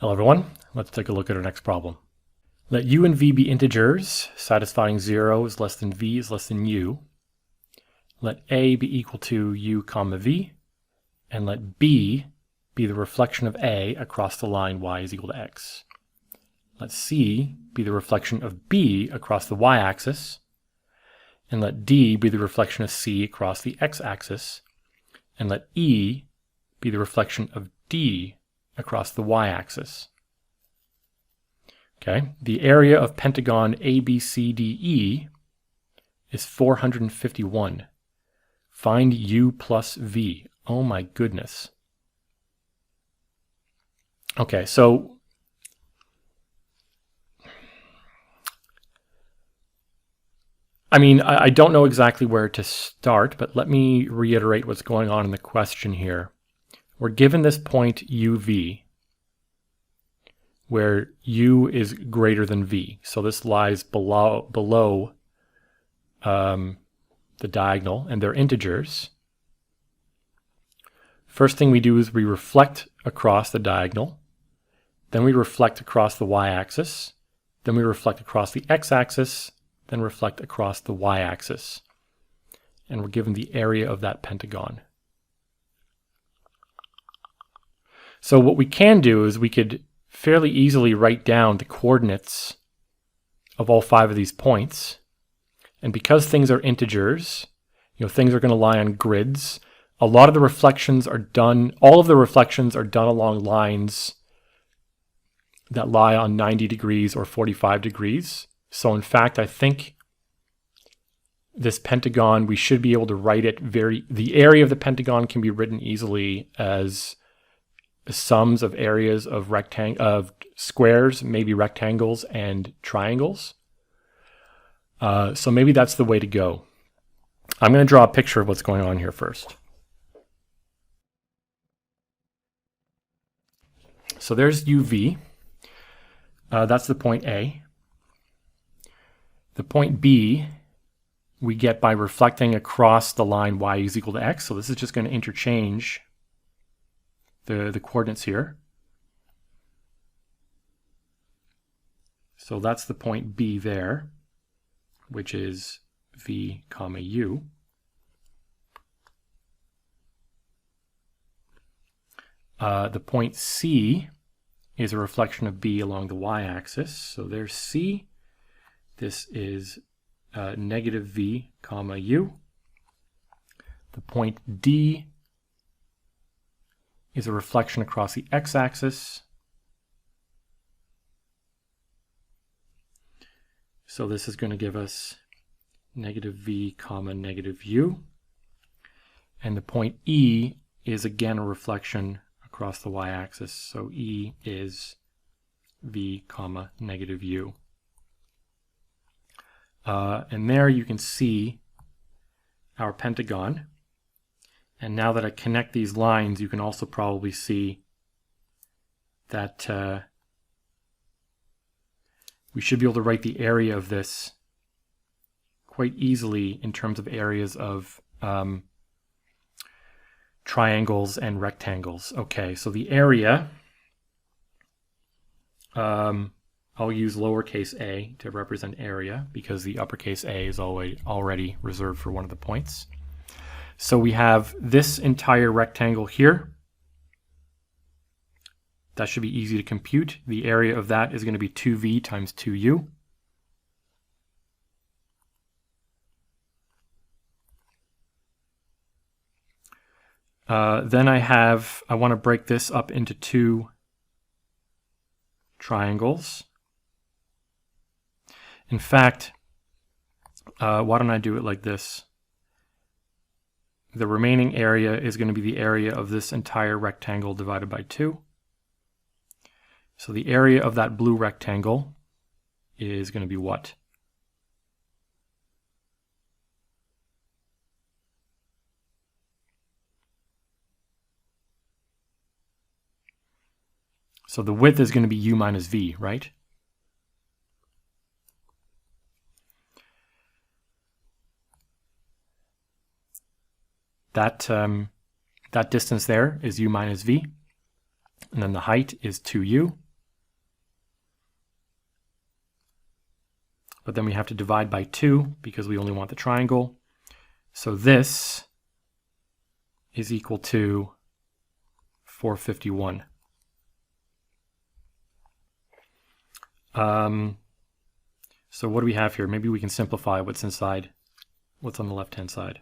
Hello everyone, let's take a look at our next problem. Let u and v be integers, satisfying 0 is less than v is less than u. Let a be equal to u comma v, and let b be the reflection of a across the line y is equal to x. Let c be the reflection of b across the y-axis, and let d be the reflection of c across the x-axis, and let e be the reflection of d across the y-axis. Okay, the area of pentagon ABCDE is 451. Find u plus v. Oh my goodness. Okay, so I don't know exactly where to start, but let me reiterate what's going on in the question here. We're given this point uv, where u is greater than v. So this lies below the diagonal, and they're integers. First thing we do is we reflect across the diagonal. Then we reflect across the y-axis. Then we reflect across the x-axis. Then reflect across the y-axis. And we're given the area of that pentagon. So what we can do is we could fairly easily write down the coordinates of all 5 of these points. And because things are integers, things are going to lie on grids. A lot of the reflections are done, all of the reflections are done along lines that lie on 90 degrees or 45 degrees. So in fact, I think this pentagon, we should be able to write it the area of the pentagon can be written easily as sums of areas of squares, maybe rectangles and triangles. So maybe that's the way to go. I'm going to draw a picture of what's going on here first. So there's uv. That's the point A. The point B we get by reflecting across the line y is equal to x. So this is just going to interchange the coordinates here. So that's the point B there, which is v comma u. The point C is a reflection of B along the y-axis. So there's C. This is negative v comma u. The point D is a reflection across the x-axis. So this is going to give us negative v comma negative u. And the point E is again a reflection across the y-axis. So E is v comma negative u. And there you can see our pentagon. And now that I connect these lines, you can also probably see that we should be able to write the area of this quite easily in terms of areas of triangles and rectangles. Okay, so the area, I'll use lowercase a to represent area because the uppercase A is already reserved for one of the points. So we have this entire rectangle here. That should be easy to compute. The area of that is going to be 2v times 2u. Then I want to break this up into 2 triangles. In fact, why don't I do it like this? The remaining area is going to be the area of this entire rectangle divided by 2. So the area of that blue rectangle is going to be what? So the width is going to be u minus v, right? That distance there is u minus v, and then the height is 2u. but then we have to divide by 2 because we only want the triangle. So this is equal to 451. So what do we have here? Maybe we can simplify what's inside, what's on the left-hand side.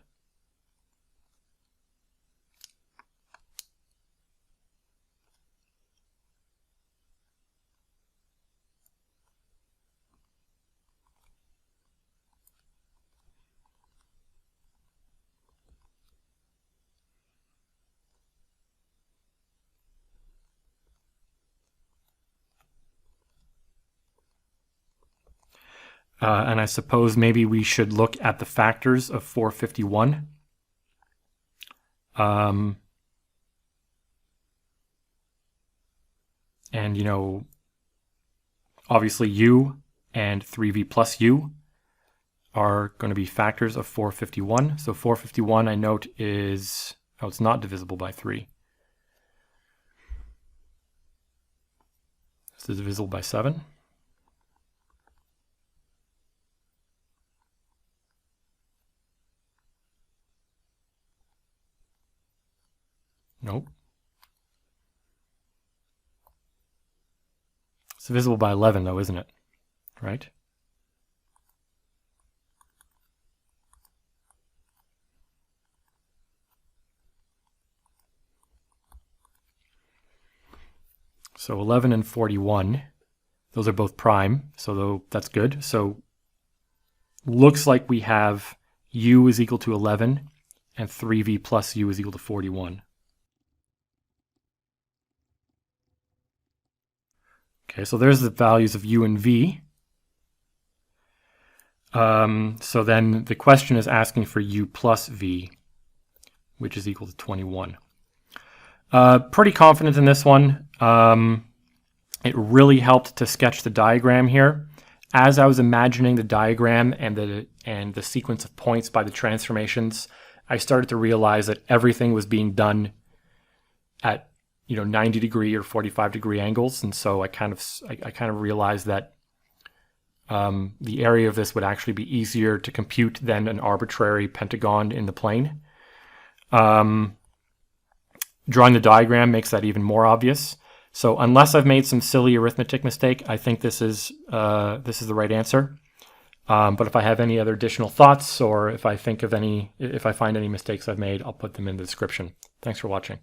And I suppose maybe we should look at the factors of 451. And, you know, obviously u and 3v plus u are going to be factors of 451. So 451, I note, is, oh, it's not divisible by 3. This is divisible by 7. Nope. It's divisible by 11 though, isn't it? Right? So 11 and 41, those are both prime, so that's good. So looks like we have u is equal to 11 and 3v plus u is equal to 41. Okay, so there's the values of u and v. So then the question is asking for u plus v, which is equal to 21. Pretty confident in this one. It really helped to sketch the diagram here. As I was imagining the diagram and the sequence of points by the transformations, I started to realize that everything was being done at 90 degree or 45 degree angles, and so I kind of realized that the area of this would actually be easier to compute than an arbitrary pentagon in the plane. Drawing the diagram makes that even more obvious. So unless I've made some silly arithmetic mistake, I think this is the right answer. But if I have any other additional thoughts, or if I find any mistakes I've made, I'll put them in the description. Thanks for watching.